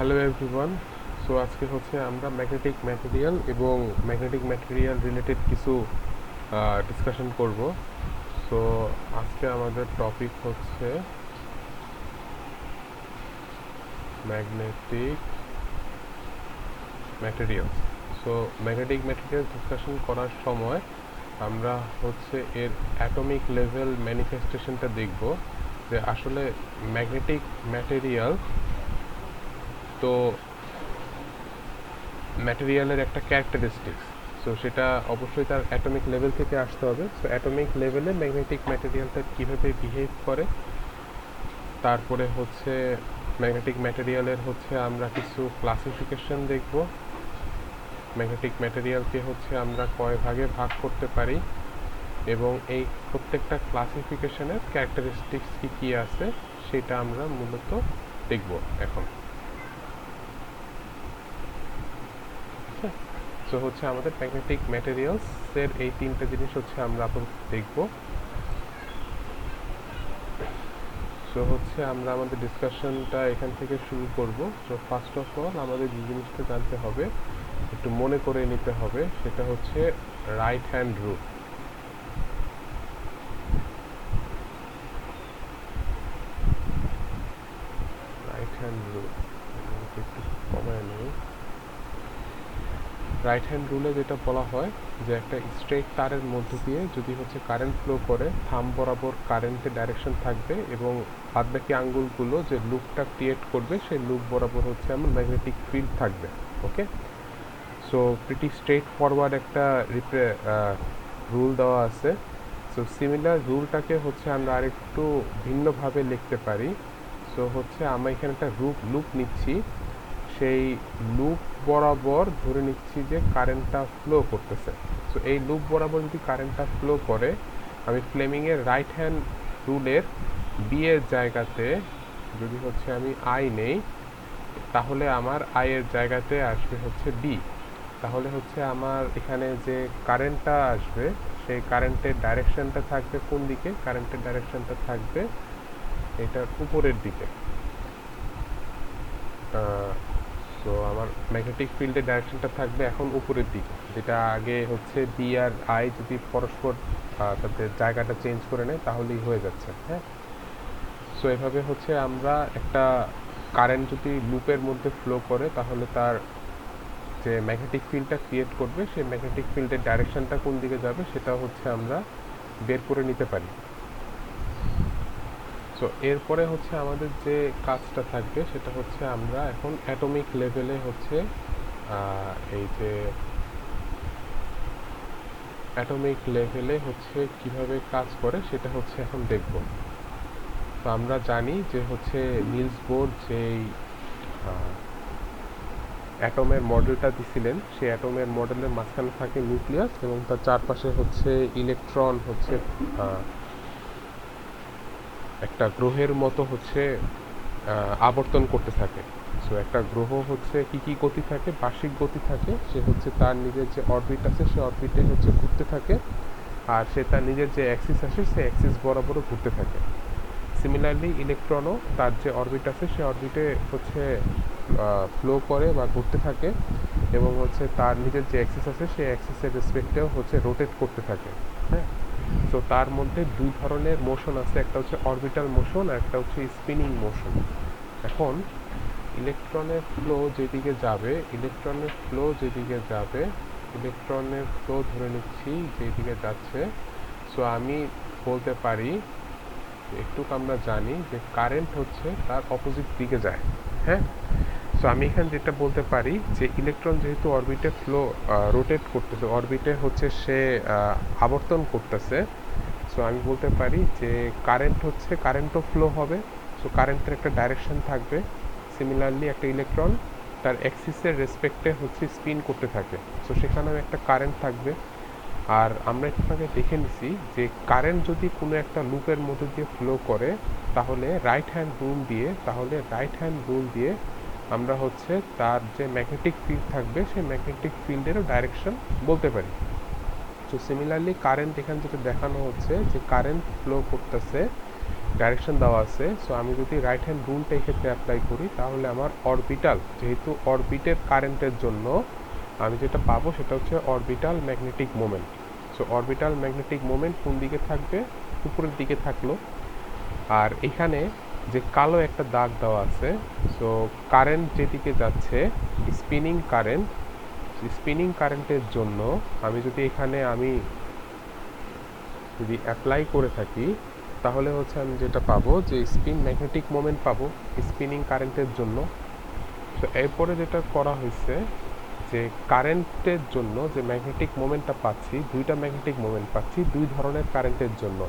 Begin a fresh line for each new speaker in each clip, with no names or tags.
Hello everyone. So আজকে হচ্ছে আমরা ম্যাগনেটিক ম্যাটেরিয়াল এবং ম্যাগনেটিক ম্যাটেরিয়াল রিলেটেড কিছু ডিসকাশন করব। সো আজকে আমাদের টপিক হচ্ছে magnetic materials. So magnetic material discussion করার সময় আমরা হচ্ছে এর অ্যাটমিক লেভেল ম্যানিফেস্টেশনটা দেখব, যে আসলে ম্যাগনেটিক ম্যাটেরিয়াল তো ম্যাটেরিয়ালের একটা ক্যারেক্টারিস্টিক্স। সো সেটা অবশ্যই তার অ্যাটমিক লেভেল থেকে আসতে হবে। সো অ্যাটমিক লেভেলে ম্যাগনেটিক ম্যাটেরিয়ালটা কীভাবে বিহেভ করে, তারপরে হচ্ছে ম্যাগনেটিক ম্যাটেরিয়ালের হচ্ছে আমরা কিছু ক্লাসিফিকেশন দেখব। ম্যাগনেটিক ম্যাটেরিয়ালকে হচ্ছে আমরা কয় ভাগে ভাগ করতে পারি এবং এই প্রত্যেকটা ক্লাসিফিকেশনের ক্যারেক্টারিস্টিক্স কী কী আছে সেটা আমরা মূলত দেখব এখন। সো হচ্ছে আমাদের ম্যাগনেটিক ম্যাটেরিয়ালসের এই তিনটা জিনিস হচ্ছে আমরা আপাতত দেখব। সো হচ্ছে আমরা আমাদের ডিসকাশনটা এখান থেকে শুরু করব। সো ফার্স্ট অফ অল আমাদের যে জিনিসটা জানতে হবে, একটু মনে করে নিতে হবে, সেটা হচ্ছে right hand rule. Right hand rule একটু কমায় নেই। রাইট হ্যান্ড রুলে যেটা বলা হয় যে একটা স্ট্রেট তারের মধ্যে দিয়ে যদি হচ্ছে কারেন্ট ফ্লো করে, থাম বরাবর কারেন্টের ডাইরেকশন থাকবে এবং বাদবাকি আঙ্গুলগুলো যে লুপটা ক্রিয়েট করবে সেই লুপ বরাবর হচ্ছে আমার ম্যাগনেটিক ফিল্ড থাকবে। ওকে, সো প্রিটি স্ট্রেট ফরওয়ার্ড একটা রুল দেওয়া আছে। সো সিমিলার রুলটাকে হচ্ছে আমরা আরেকটু ভিন্নভাবে লিখতে পারি। সো হচ্ছে আমরা এখানে একটা লুপ নিচ্ছি, সেই লুপ বরাবর ধরে নিচ্ছি যে কারেন্টটা ফ্লো করতেছে। সো এই লুপ বরাবর যদি কারেন্টটা ফ্লো করে, আমি ফ্লেমিংয়ের রাইট হ্যান্ড রুলের বি এর জায়গাতে যদি হচ্ছে আমি আই নেই, তাহলে আমার আই এর জায়গাতে আসবে হচ্ছে বি। তাহলে হচ্ছে আমার এখানে যে কারেন্টটা আসবে সেই কারেন্টের ডাইরেকশনটা থাকবে কোন দিকে? কারেন্টের ডাইরেকশনটা থাকবে এটার উপরের দিকে। সো আমার ম্যাগনেটিক ফিল্ডের ডাইরেকশনটা থাকবে এখন উপরের দিকে, যেটা আগে হচ্ছে বি আর আই যদি পরস্পর তাদের জায়গাটা চেঞ্জ করে নেয় তাহলেই হয়ে যাচ্ছে। হ্যাঁ, সো এভাবে হচ্ছে আমরা একটা কারেন্ট যদি লুপের মধ্যে ফ্লো করে তাহলে তার যে ম্যাগনেটিক ফিল্ডটা ক্রিয়েট করবে সেই ম্যাগনেটিক ফিল্ডের ডাইরেকশনটা কোন দিকে যাবে সেটা হচ্ছে আমরা বের করে নিতে পারি। সো এরপরে হচ্ছে আমাদের যে কাজটা থাকবে সেটা হচ্ছে আমরা এখন অ্যাটমিক লেভেলে হচ্ছে এই যে অ্যাটমিক লেভেলে হচ্ছে কিভাবে কাজ করে সেটা হচ্ছে এখন দেখব। তো আমরা জানি যে হচ্ছে নিলস বোর যেই অ্যাটমের মডেলটা দিছিলেন, সেই অ্যাটমের মডেলের মাঝখানে থাকে নিউক্লিয়াস এবং তার চারপাশে হচ্ছে ইলেকট্রন হচ্ছে একটা গ্রহের মতো হচ্ছে আবর্তন করতে থাকে। সো একটা গ্রহ হচ্ছে কি গতি থাকে? বার্ষিক গতি থাকে। সে হচ্ছে তার নিজের যে অরবিট আছে সে অরবিটে হচ্ছে ঘুরতে থাকে, আর সে তার নিজের যে অ্যাক্সিস আছে সে অ্যাক্সিস বরাবরও ঘুরতে থাকে। সিমিলারলি ইলেকট্রনও তার যে অরবিট আছে সে অরবিটে হচ্ছে ফ্লো করে বা ঘুরতে থাকে এবং হচ্ছে তার নিজের যে অ্যাক্সিস আছে সেই অ্যাক্সিসের রেসপেক্টেও হচ্ছে রোটেট করতে থাকে। হ্যাঁ, সো তার মধ্যে দুই ধরনের মোশন আছে, একটা হচ্ছে অরবিটাল মোশন আর একটা হচ্ছে স্পিনিং মোশন। এখন ইলেকট্রনের ফ্লো যেদিকে যাবে ইলেকট্রনের ফ্লো ধরে নিচ্ছি যেদিকে যাচ্ছে। সো আমি বলতে পারি, একটু আমরা জানি যে কারেন্ট হচ্ছে তার অপোজিট দিকে যায়। হ্যাঁ, সো আমি এখানে যেটা বলতে পারি যে ইলেকট্রন যেহেতু অরবিটে ফ্লো রোটেট করতেছে, অরবিটে হচ্ছে সে আবর্তন করতেছে, সো আমি বলতে পারি যে কারেন্টও ফ্লো হবে। সো কারেন্টের একটা ডাইরেকশন থাকবে। সিমিলারলি একটা ইলেকট্রন তার অ্যাক্সিসের রেসপেক্টে হচ্ছে স্পিন করতে থাকে, সো সেখানেও একটা কারেন্ট থাকবে। আর আমরা একটু আগে দেখে নিছি যে কারেন্ট যদি কোনো একটা লুপের মধ্যে দিয়ে ফ্লো করে তাহলে রাইট হ্যান্ড রুল দিয়ে আমরা হচ্ছে তার যে ম্যাগনেটিক ফিল্ড থাকবে সেই ম্যাগনেটিক ফিল্ডেরও ডাইরেকশন বলতে পারি। তো সিমিলারলি কারেন্ট এখানে যেটা দেখানো হচ্ছে যে কারেন্ট ফ্লো করতেছে ডাইরেকশন দেওয়া আছে। সো আমি যদি রাইট হ্যান্ড রুলটা এক্ষেত্রে অ্যাপ্লাই করি তাহলে আমার অরবিটাল, যেহেতু অরবিটের কারেন্টের জন্য আমি যেটা পাবো সেটা হচ্ছে orbital magnetic moment. So orbital magnetic moment কোন দিকে থাকবে? উপরের দিকে থাকলো। আর এখানে যে কালো একটা দাগ দেওয়া আছে, সো কারেন্ট যেদিকে যাচ্ছে স্পিনিং কারেন্টের জন্য আমি যদি এখানে যদি অ্যাপ্লাই করে থাকি তাহলে হচ্ছে আমি যেটা পাবো যে স্পিন ম্যাগনেটিক মোমেন্ট পাবো স্পিনিং কারেন্টের জন্য। তো এরপরে যেটা করা হয়েছে যে কারেন্টের জন্য যে ম্যাগনেটিক মোমেন্টটা পাচ্ছি, দুইটা ম্যাগনেটিক মোমেন্ট পাচ্ছি দুই ধরনের কারেন্টের জন্য।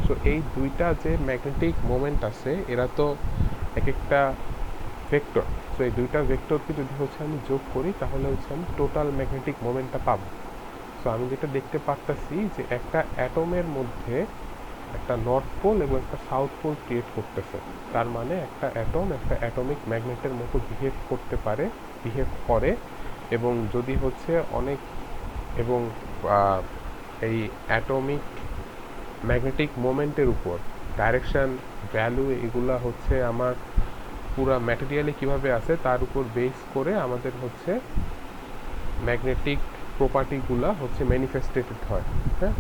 সো এই দুইটা যে ম্যাগনেটিক মোমেন্ট আছে এরা তো এক একটা ভেক্টর। সো এই দুইটা ভেক্টরকে যদি হচ্ছে আমি যোগ করি তাহলে হচ্ছে আমি টোটাল ম্যাগনেটিক মোমেন্টটা পাবো। সো আমি যেটা দেখতে পারতেছি যে একটা অ্যাটমের মধ্যে একটা নর্থ পোল এবং একটা সাউথ পোল ক্রিয়েট করতেছে। তার মানে একটা অ্যাটম একটা অ্যাটমিক ম্যাগনেটের মতো বিহেভ করে এবং যদি হচ্ছে অনেক এবং এই অ্যাটমিক ম্যাগনেটিক মোমেন্টের উপর ডাইরেকশন, ভ্যালু এগুলা হচ্ছে আমার পুরা ম্যাটেরিয়ালে কিভাবে আছে তার উপর বেস করে আমাদের হচ্ছে ম্যাগনেটিক প্রপার্টিগুলা হচ্ছে ম্যানিফেস্টেটেড হয়। হ্যাঁ,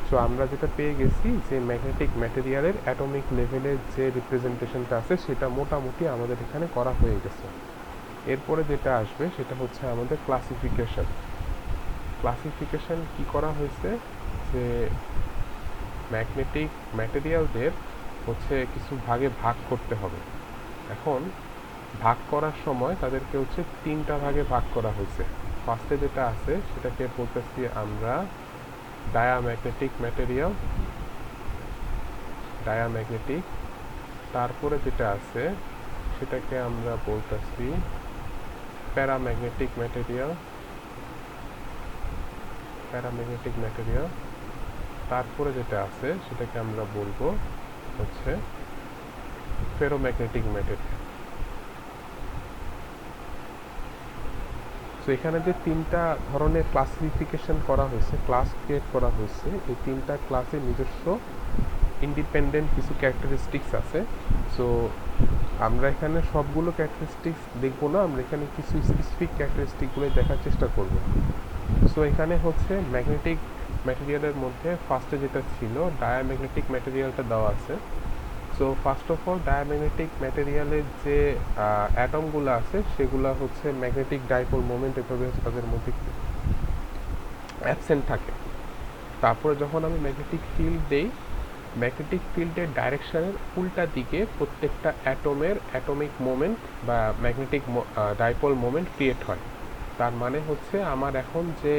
সো আমরা যেটা পেয়ে গেছি যে ম্যাগনেটিক ম্যাটেরিয়ালের অ্যাটমিক লেভেলের যে রিপ্রেজেন্টেশনটা আছে সেটা মোটামুটি আমাদের এখানে করা হয়ে গেছে। এরপরে যেটা আসবে সেটা হচ্ছে আমাদের ক্লাসিফিকেশন কি করা হয়েছে যে ম্যাগনেটিক ম্যাটেরিয়ালদের হচ্ছে কিছু ভাগে ভাগ করতে হবে। এখন ভাগ করার সময় তাদেরকে হচ্ছে তিনটা ভাগে ভাগ করা হয়েছে। ফার্স্টে যেটা আছে সেটাকে বলতেছি আমরা ডায়াম্যাগনেটিক ম্যাটেরিয়াল, তারপরে যেটা আছে সেটাকে আমরা বলতেছি প্যারাম্যাগনেটিক ম্যাটেরিয়াল, তারপরে যেটা আছে সেটাকে আমরা বলবো হচ্ছে ফেরোম্যাগনেটিক ম্যাটেরিয়াল। তো এখানে যে তিনটা ধরনের ক্লাসিফিকেশন করা হয়েছে, ক্লাস ক্রিয়েট করা হয়েছে, এই তিনটা ক্লাসের নিজস্ব ইন্ডিপেন্ডেন্ট কিছু ক্যারেক্টারিস্টিক্স আছে। সো আমরা এখানে সবগুলো ক্যারেক্টারিস্টিক্স দেখবো না, আমরা এখানে কিছু স্পেসিফিক ক্যারেক্টারিস্টিকগুলো দেখার চেষ্টা করব। সো এখানে হচ্ছে ম্যাগনেটিক ম্যাটেরিয়ালের মধ্যে ফার্স্টে যেটা ছিল ডায়াম্যাগনেটিক ম্যাটেরিয়ালটা দেওয়া আছে। So first of all diamagnetic ম্যাটেরিয়ালের যে অ্যাটমগুলো আছে সেগুলো হচ্ছে ম্যাগনেটিক ডাইপোল মোমেন্ট এভাবে হচ্ছে তাদের মধ্যে অ্যাবসেন্ট থাকে। তারপরে যখন আমি ম্যাগনেটিক ফিল্ড দেই, ম্যাগনেটিক ফিল্ডের ডাইরেকশনের উল্টা দিকে প্রত্যেকটা অ্যাটমের অ্যাটমিক মোমেন্ট বা ম্যাগনেটিক ডাইপোল মোমেন্ট ক্রিয়েট হয়। তার মানে হচ্ছে আমার এখন যে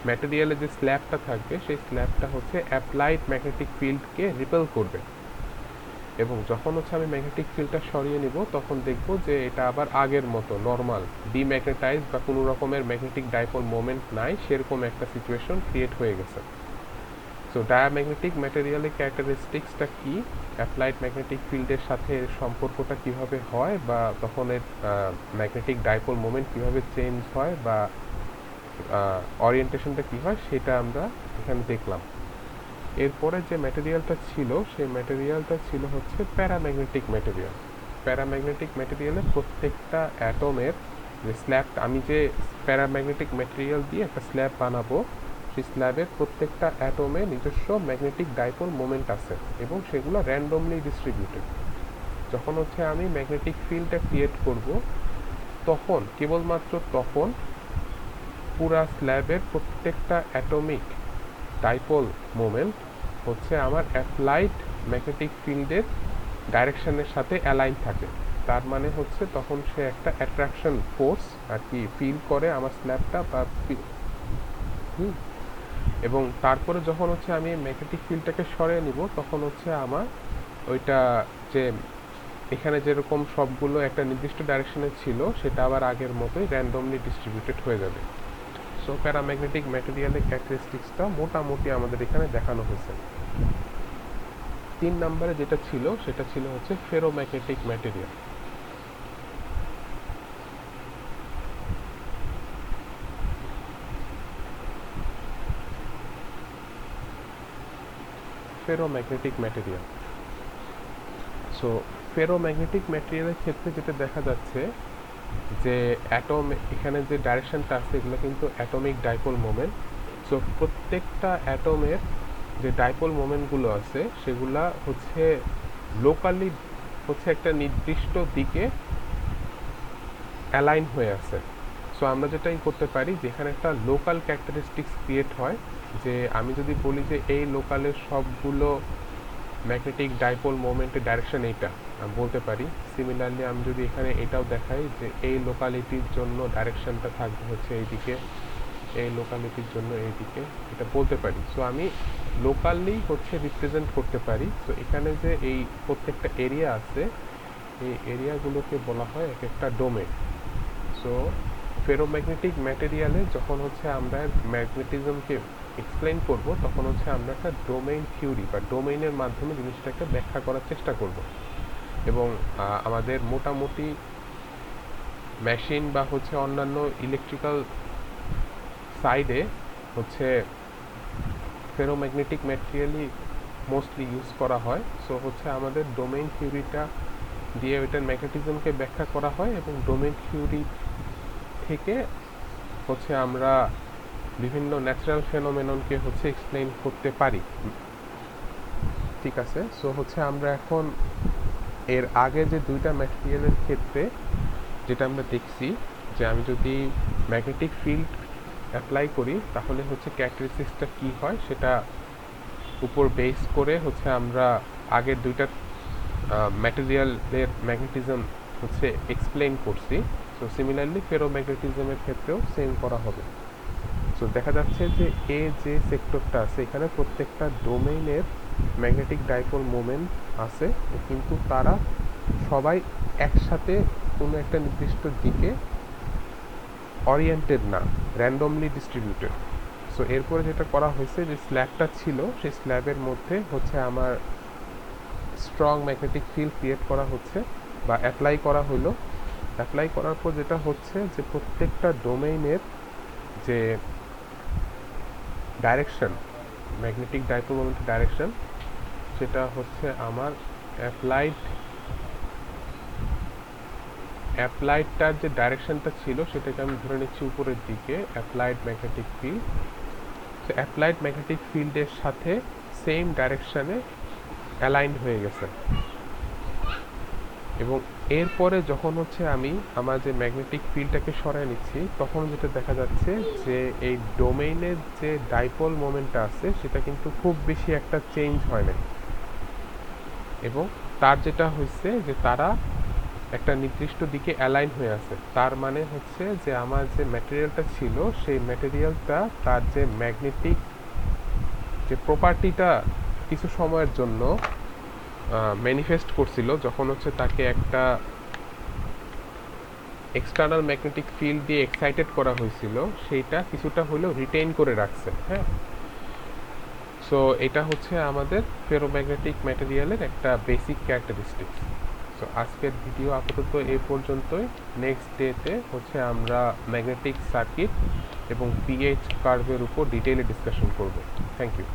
ম্যাটেরিয়ালে যে স্ল্যাবটা থাকবে সেই স্ল্যাবটা হচ্ছে অ্যাপ্লাইড ম্যাগনেটিক ফিল্ডকে রিপেল করবে এবং যখন হচ্ছে আমি ম্যাগনেটিক ফিল্ডটা সরিয়ে নিব তখন দেখব যে এটা আবার আগের মতো নর্মাল ডিম্যাগনেটাইজ বা কোনো রকমের ম্যাগনেটিক ডাইপোল মোমেন্ট নাই, সেরকম একটা সিচুয়েশন ক্রিয়েট হয়ে গেছে। সো ডায়াম্যাগনেটিক ম্যাটেরিয়ালের ক্যারেক্টারিস্টিক্সটা কি, অ্যাপ্লাইড ম্যাগনেটিক ফিল্ডের সাথে এর সম্পর্কটা কিভাবে হয় বা তখন এর ম্যাগনেটিক ডাইপোল মোমেন্ট কিভাবে চেঞ্জ হয় বা অরিয়েন্টেশনটা কী হয় সেটা আমরা এখানে দেখলাম। এরপরে যে ম্যাটেরিয়ালটা ছিল সেই ম্যাটেরিয়ালটা ছিল হচ্ছে প্যারাম্যাগনেটিক ম্যাটেরিয়ালের প্রত্যেকটা অ্যাটমের যে স্ল্যাবটা, আমি যে প্যারাম্যাগনেটিক ম্যাটেরিয়াল দিয়ে একটা স্ল্যাব বানাবো সেই স্ল্যাবের প্রত্যেকটা অ্যাটমে নিজস্ব ম্যাগনেটিক ডাইপোল মোমেন্ট আছে এবং সেগুলো র্যান্ডমলি ডিস্ট্রিবিউটেড। যখন হচ্ছে আমি ম্যাগনেটিক ফিল্ডটা ক্রিয়েট করব তখন কেবলমাত্র তখন পুরা স্ল্যাবের প্রত্যেকটা অ্যাটমিক ডাইপোল মোমেন্ট হচ্ছে আমার অ্যাপ্লাইড ম্যাগনেটিক ফিল্ডের ডাইরেকশনের সাথে অ্যালাইন থাকে। তার মানে হচ্ছে তখন সে একটা অ্যাট্রাকশন ফোর্স আর কি ফিল করে আমার স্ল্যাবটা বা এবং তারপরে যখন হচ্ছে আমি ম্যাগনেটিক ফিল্ডটাকে সরিয়ে নিব তখন হচ্ছে আমার ওইটা যে এখানে যেরকম সবগুলো একটা নির্দিষ্ট ডাইরেকশনে ছিল সেটা আবার আগের মতোই র্যান্ডমলি ডিস্ট্রিবিউটেড হয়ে যাবে। সো প্যারাম্যাগনেটিক ম্যাটেরিয়ালের ক্যারেক্টারিস্টিক্সটা মোটামুটি আমাদের এখানে দেখানো হয়েছে। 3 নম্বরে যেটা ছিল সেটা ছিল হচ্ছে ফেরোম্যাগনেটিক ম্যাটেরিয়াল। সো ফেরোম্যাগনেটিক ম্যাটেরিয়ালের ক্ষেত্রে যেটা দেখা যাচ্ছে যে অ্যাটম, এখানে যে ডাইরেকশনটা আছে এগুলো কিন্তু অ্যাটমিক ডাইপোল মোমেন্ট। সো প্রত্যেকটা অ্যাটমের যে ডাইপোল মোমেন্টগুলো আছে সেগুলা হচ্ছে লোকালি হচ্ছে একটা নির্দিষ্ট দিকে অ্যালাইন হয়ে আছে। সো আমরা যেটাই করতে পারি, যেখানে একটা লোকাল ক্যারেক্টারিস্টিক্স ক্রিয়েট হয়, যে আমি যদি বলি যে এই লোকালের সবগুলো ম্যাগনেটিক ডাইপোল মোমেন্টের ডাইরেকশন এইটা, আমি বলতে পারি। সিমিলারলি আমি যদি এখানে এটাও দেখাই যে এই লোকালিটির জন্য ডাইরেকশনটা থাকবে হচ্ছে এইদিকে, এই লোকালিটির জন্য এইদিকে, এটা বলতে পারি। সো আমি লোকালি হচ্ছে রিপ্রেজেন্ট করতে পারি। সো এখানে যে এই প্রত্যেকটা এরিয়া আছে, এই এরিয়াগুলোকে বলা হয় এক একটা ডোমেন। সো ফেরোম্যাগনেটিক ম্যাটেরিয়ালে যখন হচ্ছে আমরা ম্যাগনেটিজমকে এক্সপ্লেইন করব, তখন হচ্ছে আমরা একটা ডোমেইন থিওরি বা ডোমেইনের মাধ্যমে জিনিসটাকে ব্যাখ্যা করার চেষ্টা করব। এবং আমাদের মোটামুটি মেশিন বা হচ্ছে অন্যান্য ইলেকট্রিক্যাল সাইডে হচ্ছে ফেরোম্যাগনেটিক ম্যাটেরিয়ালই মোস্টলি ইউজ করা হয়। সো হচ্ছে আমাদের ডোমেইন থিওরিটা দিয়ে ওইটার ম্যাগনেটিজমকে ব্যাখ্যা করা হয়, এবং ডোমেইন থিওরি থেকে হচ্ছে আমরা বিভিন্ন ন্যাচারাল ফেনোমেননকে হচ্ছে এক্সপ্লেইন করতে পারি। ঠিক আছে, সো হচ্ছে আমরা এখন এর আগে যে দুইটা ম্যাটেরিয়ালের ক্ষেত্রে যেটা আমরা দেখছি, যে আমি যদি ম্যাগনেটিক ফিল্ড অ্যাপ্লাই করি তাহলে হচ্ছে ক্যারেক্টারিস্টিক্সটা কী হয় সেটা উপর বেস করে হচ্ছে আমরা আগের দুইটা ম্যাটেরিয়ালের ম্যাগনেটিজম হচ্ছে এক্সপ্লেইন করছি। সো সিমিলারলি ফেরোম্যাগনেটিজমের ক্ষেত্রেও সেম করা হবে। সো দেখা যাচ্ছে যে যে সেক্টরটা আছে এখানে প্রত্যেকটা ডোমেইনের ম্যাগনেটিক ডাইপোল মোমেন্ট আছে, কিন্তু তারা সবাই একসাথে কোনো একটা নির্দিষ্ট দিকে ওরিয়েন্টেড না, র্যান্ডমলি ডিস্ট্রিবিউটেড। সো এরপরে যেটা করা হয়েছে, যে স্ল্যাবটা ছিল সেই স্ল্যাবের মধ্যে হচ্ছে আমার স্ট্রং ম্যাগনেটিক ফিল্ড ক্রিয়েট করা হচ্ছে বা অ্যাপ্লাই করা হলো। অ্যাপ্লাই করার পর যেটা হচ্ছে যে প্রত্যেকটা ডোমেইনের যে ডাইরেকশন, ম্যাগনেটিক ডাইপোল মোমেন্টের ডাইরেকশন, সেটা হচ্ছে আমার অ্যাপ্লাইডটার যে ডাইরেকশনটা ছিল সেটাকে আমি ধরে নিচ্ছি উপরের দিকে, applied magnetic field. So applied magnetic ফিল্ডের সাথে সেম ডাইরেকশানে অ্যালাইন হয়ে গেছে। এবং এরপরে যখন হচ্ছে আমি আমার যে ম্যাগনেটিক ফিল্ডটাকে সরাই নিচ্ছি, তখন যেটা দেখা যাচ্ছে যে এই ডোমেইনের যে ডাইপোল মোমেন্টটা আছে সেটা কিন্তু খুব বেশি একটা চেঞ্জ হয় না। এবং তার যেটা হয়েছে যে তারা একটা নির্দিষ্ট দিকে অ্যালাইন হয়ে আছে। তার মানে হচ্ছে যে আমার যে ম্যাটেরিয়ালটা ছিল সেই ম্যাটেরিয়ালটা তার যে ম্যাগনেটিক যে প্রপার্টিটা কিছু সময়ের জন্য ম্যানিফেস্ট করছিল, যখন হচ্ছে তাকে একটা এক্সটার্নাল ম্যাগনেটিক ফিল্ড দিয়ে এক্সাইটেড করা হয়েছিল, সেইটা কিছুটা হলেও রিটেইন করে রাখছে। হ্যাঁ, সো এটা হচ্ছে আমাদের ফেরোম্যাগনেটিক ম্যাটেরিয়ালের একটা বেসিক ক্যারেক্টারিস্টিক্স। সো আজকের ভিডিও আপাতত এই পর্যন্তই। নেক্সট ডেতে হচ্ছে আমরা ম্যাগনেটিক সার্কিট এবং পিএইচ কার্ভের উপর ডিটেইলে ডিসকাশন করব। Thank you.